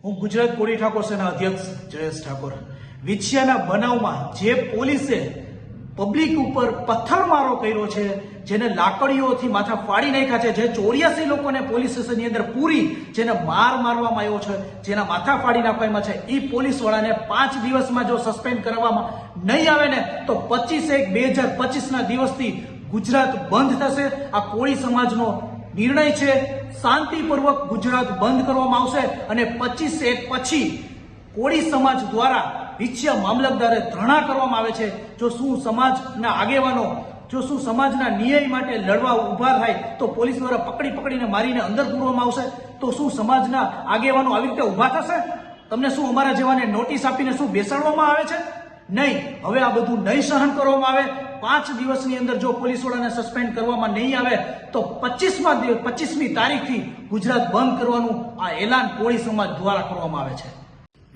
હું ગુજરાત કોળી ઠાકોર સેના અધ્યક્ષ જયેશ ઠાકોર. વિછિયાના બનાવમાં જે પોલીસે પબ્લિક ઉપર પથ્થરમારો કર્યો છે, જેને લાકડીઓથી માથા ફાડી નાખ્યા છે, જે 84 લોકોને પોલીસ સ્ટેશનની અંદર પૂરી જેને મારવામાં આવ્યો છે, જેના માથા ફાડી નાખવામાં છે, એ પોલીસવાળાને 5 દિવસમાં જો સસ્પેન્ડ કરવામાં નહીં આવે ને તો 25/1/2025ના દિવસથી ગુજરાત બંધ થશે. આ કોળી સમાજનો નિર્ણય છે. શાંતિપૂર્વક ગુજરાત બંધ કરવામાં આવશે અને 25/1 પછી કોળી સમાજ દ્વારા વિછિયા મામલતદારે ધરણા કરવામાં આવે છે. જો શું સમાજના આગેવાનો જો શું સમાજના ન્યાય માટે લડવા ઉભા થાય તો પોલીસ દ્વારા પકડીને મારીને અંદર પૂરવામાં આવશે. તો શું સમાજના આગેવાનો આવી રીતે ઉભા થશે? તમને શું અમારા જેવાને નોટિસ આપીને શું બેસાડવામાં આવે છે? નહીં. હવે આ બધું નહીં સહન કરવામાં આવે. 5 દિવસની અંદર જો પોલીસવાળાને સસ્પેન્ડ કરવામાં નહીં આવે તો 25મી તારીખથી ગુજરાત બંધ કરવાનું આ એલાન કોળી સમાજ દ્વારા કરવામાં આવે છે.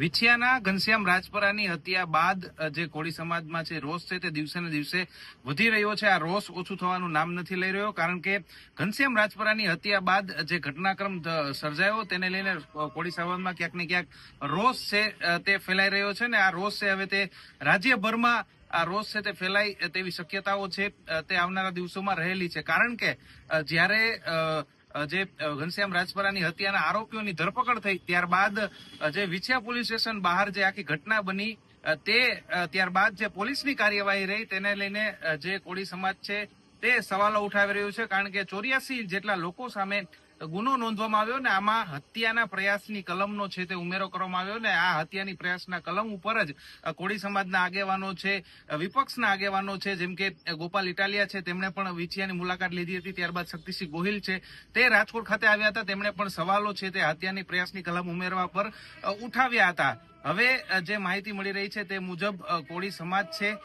વિછિયાના ઘનશ્યામ રાજપરાની હત્યા બાદ જે કોળી સમાજમાં છે રોષ છે તે દિવસે ને દિવસે વધી રહ્યો છે. આ રોષ ઓછું થવાનું નામ નથી લઈ રહ્યો, કારણ કે ઘનશ્યામ રાજપરાની હત્યા બાદ જે ઘટનાક્રમ સર્જાયો તેને લઈને કોળી સમાજમાં ક્યાંક ને ક્યાંક રોષ છે તે ફેલાઈ રહ્યો છે ને આ રોષ છે હવે તે રાજ્યભરમાં આ રોષ છે તે ફેલાય તેવી શક્યતાઓ છે તે આવનારા દિવસોમાં રહેલી છે. કારણ કે જ્યારે જે ઘનશ્યામ રાજપરાની હત્યાના આરોપીઓની ધરપકડ થઈ ત્યારબાદ જે વિછિયા પોલીસ સ્ટેશન બહાર જે આખી ઘટના બની તે ત્યારબાદ જે પોલીસની કાર્યવાહી રહી તેને લઈને જે કોળી સમાજ છે તે સવાલો ઉઠાવી રહ્યું છે. કારણ કે 84 જેટલા લોકો સામે ગુનો નોંધવામાં આવ્યો ને આમાં હત્યાના પ્રયાસની કલમનો છે તે ઉમેરો કરવામાં આવ્યો ને આ હત્યાની પ્રયાસના કલમ ઉપર જ કોળી સમાજના આગેવાનો છે, વિપક્ષના આગેવાનો છે, જેમ કે ગોપાલ ઇટાલિયા છે, તેમણે પણ વિછિયાની મુલાકાત લીધી હતી. ત્યારબાદ શક્તિસિંહ ગોહિલ છે તે રાજકોટ ખાતે આવ્યા હતા, તેમણે પણ સવાલો છે તે હત્યાની પ્રયાસની કલમ ઉમેરવા પર ઉઠાવ્યા હતા. હવે જે માહિતી મળી રહી છે તે મુજબ કોળી સમાજ છે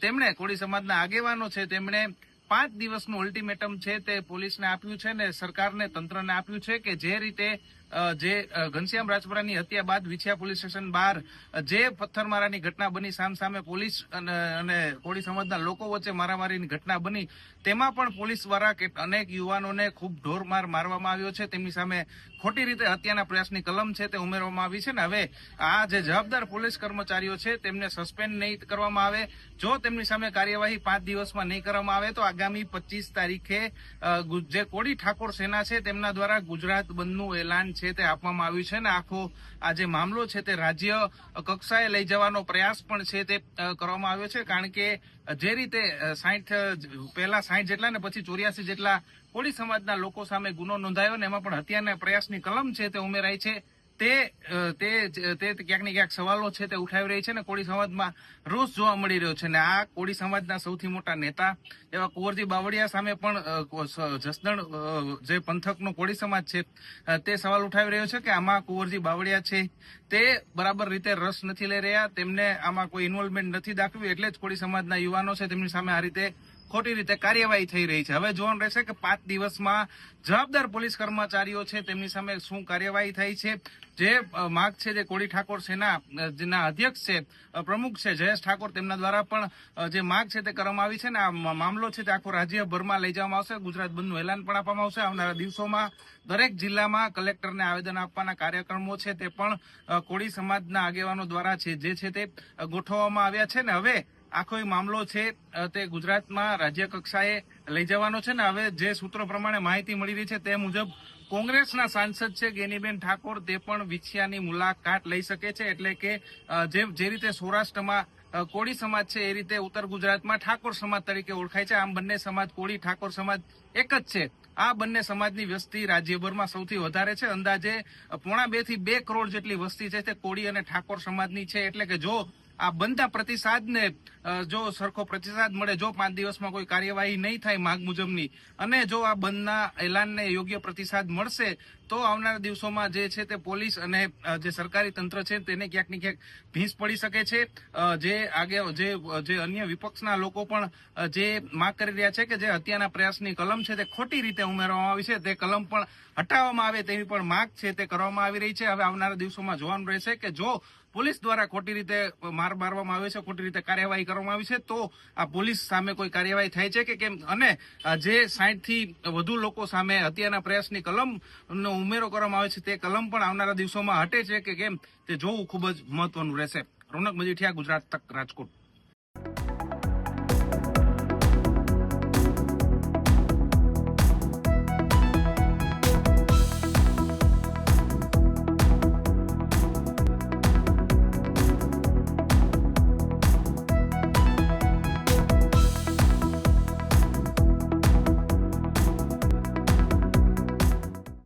તેમણે કોળી સમાજના આગેવાનો છે તેમણે 5 દિવસનું અલ્ટિમેટમ છે તે પોલીસને આપ્યું છે ને સરકારને તંત્રને આપ્યું છે કે જે રીતે જે ઘનશ્યામ રાજપરાની હત્યા બાદ વિછિયા પોલીસ સ્ટેશન બહાર જે પથ્થરમારાની ઘટના બની, સામસામે પોલીસ અને કોળી સમાજના લોકો વચ્ચે મારામારીની ઘટના બની, તેમાં પણ પોલીસ દ્વારા અનેક યુવાનોને ખૂબ ઢોરમાર મારવામાં આવ્યો છે. તેમની સામે ખોટી રીતે હત્યાના પ્રયાસની કલમ છે તે ઉમેરવામાં આવી છે ને હવે આ જે જવાબદાર પોલીસ કર્મચારીઓ છે તેમને સસ્પેન્ડ નહીં કરવામાં આવે, જો તેમની સામે કાર્યવાહી 5 દિવસમાં નહીં કરવામાં આવે તો આગામી 25 તારીખે જે કોળી ઠાકોર સેના છે તેમના દ્વારા ગુજરાત બંધનું એલાન છે તે આપવામાં આવ્યું છે ને આખો આ જે મામલો છે તે રાજ્ય કક્ષાએ લઈ જવાનો પ્રયાસ પણ છે તે કરવામાં આવ્યો છે. કારણ કે જે રીતે 60 જેટલા ને પછી 84 જેટલા કોળી સમાજના લોકો સામે ગુનો નોંધાયો ને એમાં પણ હત્યાના પ્રયાસની કલમ છે તે ઉમેરાઈ છે તે ક્યાંક ને ક્યાંક સવાલો છે તે ઉઠાવી રહી છે ને કોળી સમાજમાં રોષ જોવા મળી રહ્યો છે. ને આ કોળી સમાજના સૌથી મોટા નેતા એવા કુંવરજી બાવળિયા સામે પણ જસદણ જે પંથકનો કોળી સમાજ છે તે સવાલ ઉઠાવી રહ્યો છે કે આમાં કુંવરજી બાવળિયા છે તે બરાબર રીતે રસ નથી લઈ રહ્યા, તેમને આમાં કોઈ ઇન્વોલ્વમેન્ટ નથી દાખવ્યું, એટલે જ કોળી સમાજના યુવાનો છે તેમની સામે આ રીતે ખોટી રીતે કાર્યવાહી થઈ રહી છે. હવે જોવાનું રહેશે કે 5 દિવસમાં જવાબદાર પોલીસ કર્મચારીઓ છે તેમની સામે શું કાર્યવાહી થઈ છે. જે માગ છે જે કોળી ઠાકોર સેના અધ્યક્ષ છે, પ્રમુખ છે જયેશ ઠાકોર, તેમના દ્વારા પણ જે માગ છે તે કરવામાં આવી છે ને આ મામલો છે તે આખો રાજ્યભરમાં લઈ જવામાં આવશે. ગુજરાત બંધનું એલાન પણ આપવામાં આવશે. આવનારા દિવસોમાં દરેક જિલ્લામાં કલેક્ટરને આવેદન આપવાના કાર્યક્રમો છે તે પણ કોળી સમાજના આગેવાનો દ્વારા છે જે છે તે ગોઠવવામાં આવ્યા છે ને હવે આખો મામલો છે તે ગુજરાતમાં રાજ્ય કક્ષાએ લઈ જવાનો છે ને હવે જે સૂત્રો પ્રમાણે માહિતી મળી રહી છે તે મુજબ કોંગ્રેસના સાંસદ છે ગેનીબેન ઠાકોર તે પણ વિછિયાની મુલાકાત લઈ શકે છે. એટલે કે જે રીતે સૌરાષ્ટ્રમાં કોળી સમાજ છે એ રીતે ઉત્તર ગુજરાતમાં ઠાકોર સમાજ તરીકે ઓળખાય છે. આમ બંને સમાજ કોળી ઠાકોર સમાજ એક જ છે. આ બંને સમાજની વસ્તી રાજ્યભરમાં સૌથી વધારે છે. અંદાજે 1.5 થી 2 કરોડ જેટલી વસ્તી છે તે કોળી અને ઠાકોર સમાજની છે. એટલે કે જો આ બંધા પ્રતિસાદને જો સરખો પ્રતિસાદ મળે, જો 5 દિવસમાં કોઈ કાર્યવાહી નહીં થાય માગ મુજબની અને જો આ બંધના એલાનને યોગ્ય પ્રતિસાદ મળશે તો આવનારા દિવસોમાં જે છે તે પોલીસ અને જે સરકારી તંત્ર છે તેને ક્યાંક ને ક્યાંક ભીંસ પડી શકે છે. જે અન્ય વિપક્ષના લોકો પણ જે માગ કરી રહ્યા છે કે જે હત્યાના પ્રયાસની કલમ છે તે ખોટી રીતે ઉમેરવામાં આવી છે તે કલમ પણ હટાવવામાં આવે તેવી પણ માગ છે તે કરવામાં આવી રહી છે. હવે આવનારા દિવસોમાં જોવાનું રહેશે કે જો પોલીસ દ્વારા ખોટી રીતે મારવામાં આવે છે, ખોટી રીતે કાર્યવાહી કરવામાં આવી છે તો આ પોલીસ સામે કોઈ કાર્યવાહી થાય છે કે કેમ, અને જે 60 થી વધુ લોકો સામે હત્યાના પ્રયાસની કલમનો ઉમેરો કરવામાં આવે છે તે કલમ પણ આવનારા દિવસોમાં હટે છે કે કેમ તે જોવું ખૂબ જ મહત્વનું રહેશે. રોનક મજીઠિયા, ગુજરાત તક, રાજકોટ.